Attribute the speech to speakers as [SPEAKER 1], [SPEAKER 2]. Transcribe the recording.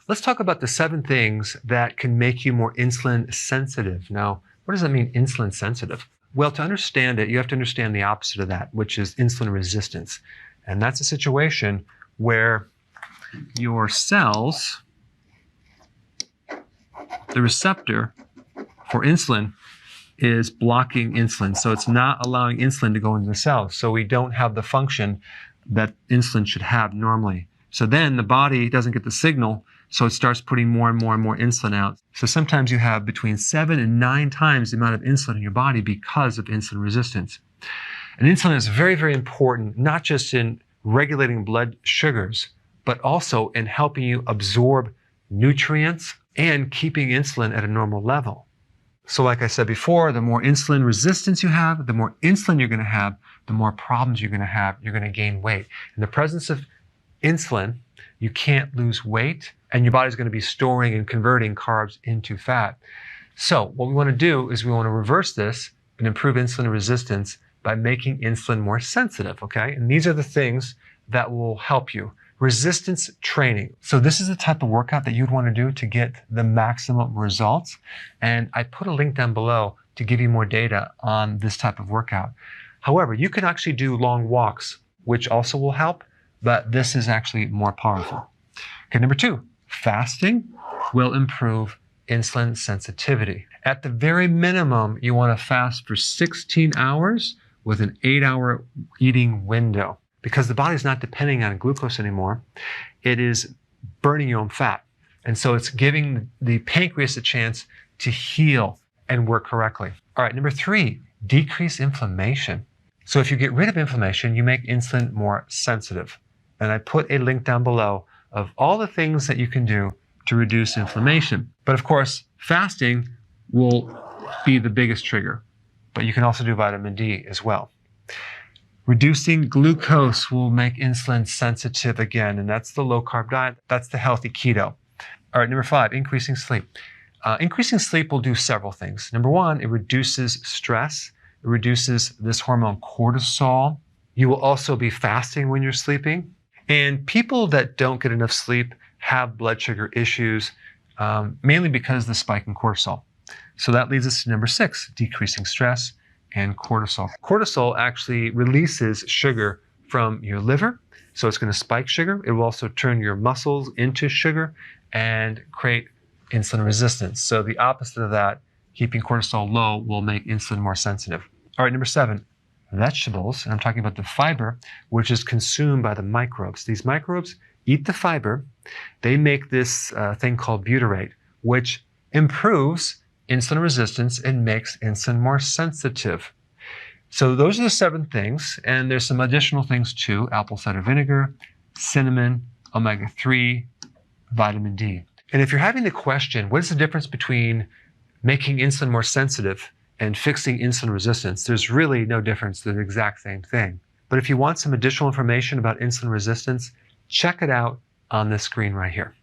[SPEAKER 1] let's talk about the 7 things that can make you more insulin sensitive. Now, what does that mean, insulin sensitive? Well, to understand it, you have to understand the opposite of that, which is insulin resistance. And that's a situation where your cells, the receptor for insulin, is blocking insulin. So it's not allowing insulin to go into the cells. So we don't have the function that insulin should have normally. So then the body doesn't get the signal, so it starts putting more and more and more insulin out. So sometimes you have between 7 and 9 times the amount of insulin in your body because of insulin resistance. And insulin is very, very important, not just in regulating blood sugars, but also in helping you absorb nutrients and keeping insulin at a normal level. So like I said before, the more insulin resistance you have, the more insulin you're going to have, the more problems you're going to have. You're going to gain weight. In the presence of insulin, you can't lose weight, and your body's going to be storing and converting carbs into fat. So what we want to do is we want to reverse this and improve insulin resistance by making insulin more sensitive, okay? And these are the things that will help you. Resistance training. So this is the type of workout that you'd want to do to get the maximum results. And I put a link down below to give you more data on this type of workout. However, you can actually do long walks, which also will help, but this is actually more powerful. Okay, number 2, fasting will improve insulin sensitivity. At the very minimum, you want to fast for 16 hours with an 8-hour eating window. Because the body's not depending on glucose anymore, it is burning your own fat. And so it's giving the pancreas a chance to heal and work correctly. All right, number 3, decrease inflammation. So if you get rid of inflammation, you make insulin more sensitive. And I put a link down below of all the things that you can do to reduce inflammation. But of course, fasting will be the biggest trigger, but you can also do vitamin D as well. Reducing glucose will make insulin sensitive again, and that's the low-carb diet. That's the healthy keto. All right, number 5, increasing sleep. Increasing sleep will do several things. Number 1, it reduces stress. It reduces this hormone cortisol. You will also be fasting when you're sleeping. And people that don't get enough sleep have blood sugar issues, mainly because of the spike in cortisol. So that leads us to number 6, decreasing stress and cortisol. Cortisol actually releases sugar from your liver, so it's going to spike sugar. It will also turn your muscles into sugar and create insulin resistance. So the opposite of that, keeping cortisol low, will make insulin more sensitive. All right, number 7, vegetables, and I'm talking about the fiber, which is consumed by the microbes. These microbes eat the fiber. They make this thing called butyrate, which improves insulin resistance and makes insulin more sensitive. So those are the 7 things, and there's some additional things too: apple cider vinegar, cinnamon, omega-3, vitamin D. And if you're having the question, what is the difference between making insulin more sensitive and fixing insulin resistance? There's really no difference. They're the exact same thing. But if you want some additional information about insulin resistance, check it out on this screen right here.